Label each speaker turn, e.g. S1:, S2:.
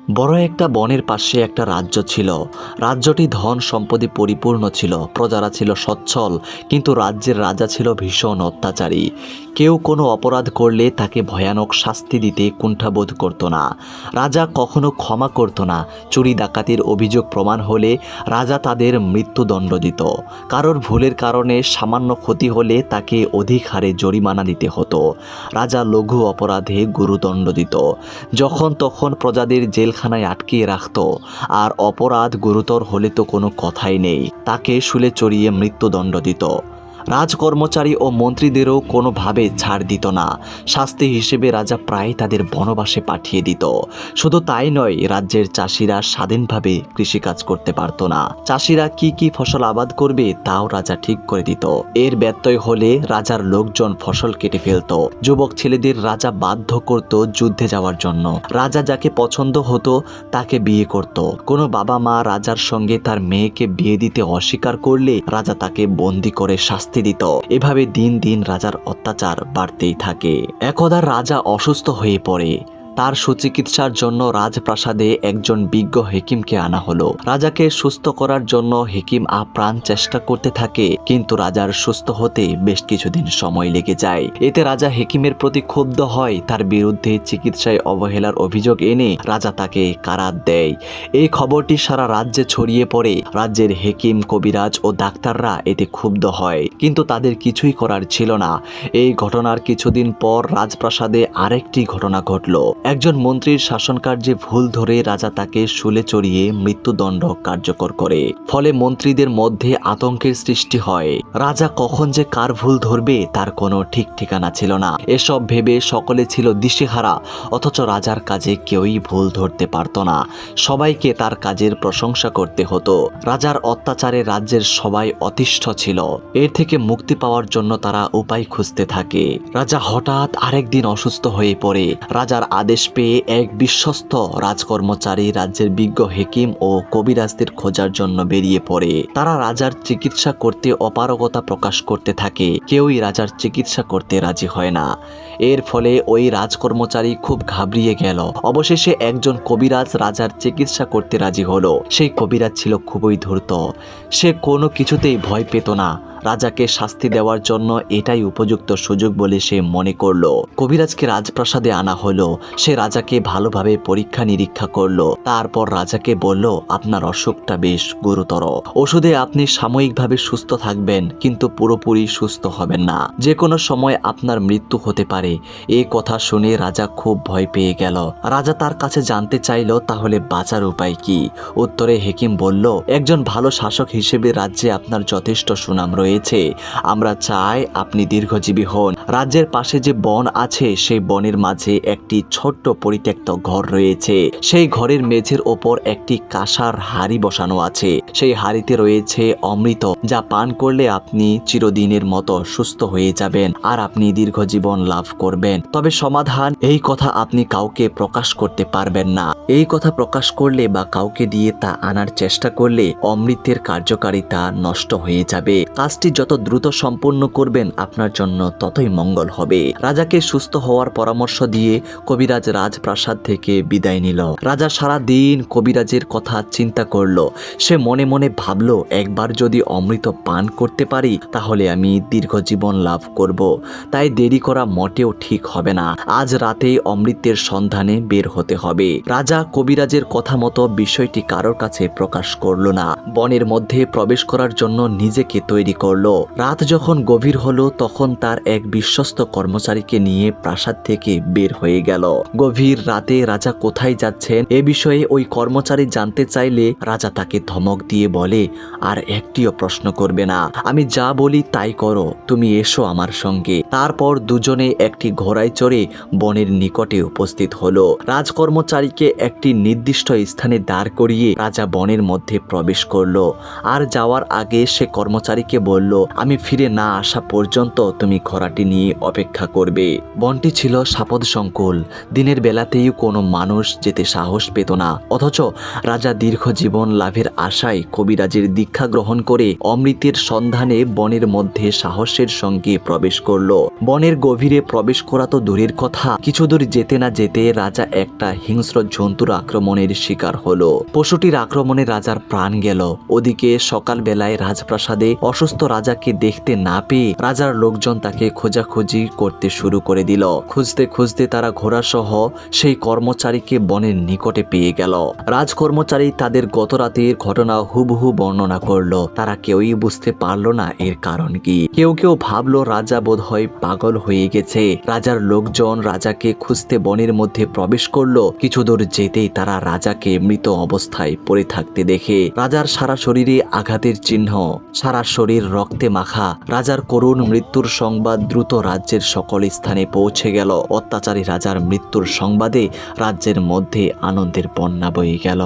S1: বড় একটা বনের পাশে একটা রাজ্য ছিল। রাজ্যটি ধন সম্পদে পরিপূর্ণ ছিল, প্রজারা ছিল সচ্ছল, কিন্তু রাজ্যের রাজা ছিল ভীষণ অত্যাচারী। কেউ কোনো অপরাধ করলে তাকে ভয়ানক শাস্তি দিতে কুণ্ঠাবোধ করত না। রাজা কখনো ক্ষমা করত না। চুরি ডাকাতির অভিযোগ প্রমাণ হলে রাজা তাদের মৃত্যুদণ্ড দিত। কারোর ভুলের কারণে সামান্য ক্ষতি হলে তাকে অধিক হারে জরিমানা দিতে হতো। রাজা লঘু অপরাধে গুরুদণ্ড দিত। যখন তখন প্রজাদের জেলখানায় আটকিয়ে রাখত। আর অপরাধ গুরুতর হলে তো কোনো কথাই নেই, তাকে শুলে চড়িয়ে মৃত্যুদণ্ড দিত। রাজকর্মচারী ও মন্ত্রীদেরও কোনোভাবে ছাড় দিত না। শাস্তি হিসেবে রাজা প্রায় তাদের বনবাসে পাঠিয়ে দিত। শুধু তাই নয়, রাজ্যের চাষিরা স্বাধীনভাবে কৃষিকাজ করতে পারত না। চাষিরা কি কি ফসল আবাদ করবে তাও রাজা ঠিক করে দিত। এর ব্যত্যয় হলে রাজার লোকজন ফসল কেটে ফেলত। যুবক ছেলেদের রাজা বাধ্য করত যুদ্ধে যাওয়ার জন্য। রাজা যাকে পছন্দ হতো তাকে বিয়ে করত। কোনো বাবা মা রাজার সঙ্গে তার মেয়েকে বিয়ে দিতে অস্বীকার করলে রাজা তাকে বন্দি করে শাস্তি দিত। এভাবে দিন দিন রাজার অত্যাচার বাড়তেই থাকে। একদা রাজা অসুস্থ হয়ে পড়ে। তার সুচিকিৎসার জন্য রাজপ্রাসাদে একজন বিজ্ঞ হেকিমকে আনা হলো। রাজাকে সুস্থ করার জন্য হেকিম আপ্রাণ চেষ্টা করতে থাকে, কিন্তু রাজার সুস্থ হতে বেশ কিছুদিন সময় লেগে যায়। এতে রাজা হেকিমের প্রতি ক্ষুব্ধ হয়। তার বিরুদ্ধে চিকিৎসায় অবহেলার অভিযোগ এনে রাজা তাকে কারাত দেয়। এই খবরটি সারা রাজ্যে ছড়িয়ে পড়ে। রাজ্যের হেকিম, কবিরাজ ও ডাক্তাররা এতে ক্ষুব্ধ হয়, কিন্তু তাদের কিছুই করার ছিল না। এই ঘটনার কিছুদিন পর রাজপ্রাসাদে আরেকটি ঘটনা ঘটল। একজন মন্ত্রীর শাসনকার্যে ভুল ধরে রাজা তাকে শুলে চড়িয়ে মৃত্যুদণ্ড কার্যকর করে। ফলে মন্ত্রীদের মধ্যে আতঙ্কের সৃষ্টি হয়। রাজা কখন যে কার ভুল ধরবে তার কোনো ঠিক ঠিকানা ছিল না। এসব ভেবে সকলে ছিল দিশেহারা। অথচ রাজার কাজে কেউই ভুল ধরতে পারত না। সবাইকে তার কাজের প্রশংসা করতে হতো। রাজার অত্যাচারে রাজ্যের সবাই অতিষ্ঠ ছিল। এর থেকে মুক্তি পাওয়ার জন্য তারা উপায় খুঁজতে থাকে। রাজা হঠাৎ আরেকদিন অসুস্থ হয়ে পড়ে। রাজার আদেশ পেয়ে এক বিশ্বস্ত রাজকর্মচারী রাজ্যের বিজ্ঞ হেকিম ও কবিরাজদের খোঁজার জন্য বেরিয়ে পড়ে। তারা রাজার চিকিৎসা করতে অপারগতা প্রকাশ করতে থাকে। কেউই রাজার চিকিৎসা করতে রাজি হয় না। এর ফলে ওই রাজকর্মচারী খুব ঘাবড়িয়ে গেল। অবশেষে একজন কবিরাজ রাজার চিকিৎসা করতে রাজি হলো। সেই কবিরাজ ছিল খুবই ধূর্ত। সে কোনো কিছুতেই ভয় পেত না। রাজাকে শাস্তি দেওয়ার জন্য এটাই উপযুক্ত সুযোগ বলে সে মনে করল। কবিরাজকে রাজপ্রাসাদে আনা হলো। সে রাজাকে ভালোভাবে পরীক্ষা নিরীক্ষা করলো। তারপর রাজাকে বলল, আপনার অসুখটা বেশ গুরুতর। ওষুধে আপনি সাময়িকভাবে সুস্থ থাকবেন, কিন্তু পুরোপুরি সুস্থ হবেন না। যে কোনো সময় আপনার মৃত্যু হতে পারে। এই কথা শুনে রাজা খুব ভয় পেয়ে গেল। রাজা তার কাছে জানতে চাইল, তাহলে বাঁচার উপায় কি? উত্তরে হেকিম বলল, একজন ভালো শাসক হিসেবে রাজ্যে আপনার যথেষ্ট সুনাম রয়েছে। আমরা চাই আপনি দীর্ঘজীবী হন। রাজ্যের পাশে যে বন আছে সেই বনের মাঝে একটি ছোট্ট পরিত্যক্ত ঘর রয়েছে। সেই ঘরের মেঝের ওপর একটি কাঁসার হাড়ি বসানো আছে। সেই হাড়িতে রয়েছে অমৃত, যা পান করলে আপনি চিরদিনের মতো সুস্থ হয়ে যাবেন আর আপনি দীর্ঘজীবন লাভ করবেন। তবে সমাধান, এই কথা আপনি কাউকে প্রকাশ করতে পারবেন না। এই কথা প্রকাশ করলে বা কাউকে দিয়ে তা আনার চেষ্টা করলে অমৃতের কার্যকারিতা নষ্ট হয়ে যাবে। কাজটি যত দ্রুত সম্পন্ন করবেন আপনার জন্য ততই মঙ্গল হবে। রাজাকে সুস্থ হওয়ার পরামর্শ দিয়ে কবিরাজ রাজপ্রাসাদ থেকে বিদায় নিল। রাজা সারা দিন কবিরাজের কথা চিন্তা করলো। সে মনে মনে ভাবলো, একবার যদি অমৃত পান করতে পারি তাহলে আমি দীর্ঘজীবন লাভ করব। তাই দেরি করা মোটেও ঠিক হবে না। আজ রাতেই অমৃতের সন্ধানে বের হতে হবে। রাজা কবিরাজের কথা মতো বিষয়টি কারোর কাছে প্রকাশ করলো না। বনের মধ্যে প্রবেশ করার জন্য নিজেকে তৈরি করলো। রাত যখন গভীর হলো তখন তার এক বিশ্বস্ত কর্মচারীকে নিয়ে প্রাসাদ থেকে বের হয়ে গেল। গভীর রাতে রাজা কোথায় যাচ্ছেন এ বিষয়ে ওই কর্মচারী জানতে চাইলে রাজা তাকে ধমক দিয়ে বলে, আর একটিও প্রশ্ন করবে না। আমি যা বলি তাই করো। তুমি এসো আমার সঙ্গে। তারপর দুজনে একটি ঘোড়ায় চড়ে বনের নিকটে উপস্থিত হলো। রাজকর্মচারীকে একটি নির্দিষ্ট স্থানে দাঁড় করিয়ে রাজা বনের মধ্যে প্রবেশ করলো। আর যাওয়ার আগে সে কর্মচারীকে বলল, বলল, আমি ফিরে না আসা পর্যন্ত তুমি ঘোড়াটি নিয়ে অপেক্ষা করবে। বনটি ছিল সাপদ সংকুল, দিনের বেলাতেই কোনো মানুষ যেতে সাহস পেত না। অথচ রাজা দীর্ঘ জীবন লাভের আশায় কবিরাজের দীক্ষা গ্রহণ করে অমৃতের সন্ধানে বনের মধ্যে সাহসের সঙ্গে প্রবেশ করল। বনের গভীরে প্রবেশ করা তো দূরের কথা, কিছু দূর যেতে না যেতে রাজা একটা হিংস্র জন্তুর আক্রমণের শিকার হলো। পশুটির আক্রমণে রাজার প্রাণ গেল। ওদিকে সকালবেলায় রাজপ্রাসাদে অসুস্থ রাজাকে দেখতে না পেয়ে রাজার লোকজন তাকে খোঁজাখুঁজি করতে শুরু করে দিল। খুঁজতে খুঁজতে তারা ঘোড়াসহ সেই কর্মচারীকে বনের নিকটে পেয়ে গেল। রাজকর্মচারী তাদের গত রাতের ঘটনা হুবহু বর্ণনা করলো। তারা কেউই বুঝতে পারলো না এর কারণ কি। কেউ কেউ ভাবলো রাজা বোধহয় পাগল হয়ে গেছে। রাজার লোকজন রাজাকে খুঁজতে বনের মধ্যে প্রবেশ করলো। কিছু দূর যেতেই তারা রাজাকে মৃত অবস্থায় পড়ে থাকতে দেখে। রাজার সারা শরীরে আঘাতের চিহ্ন, সারা শরীর রক্তে মাখা। রাজার করুণ মৃত্যুর সংবাদ দ্রুত রাজ্যের সকল স্থানে পৌঁছে গেল। অত্যাচারী রাজার মৃত্যুর সংবাদে রাজ্যের মধ্যে আনন্দের বন্যা বয়ে গেল।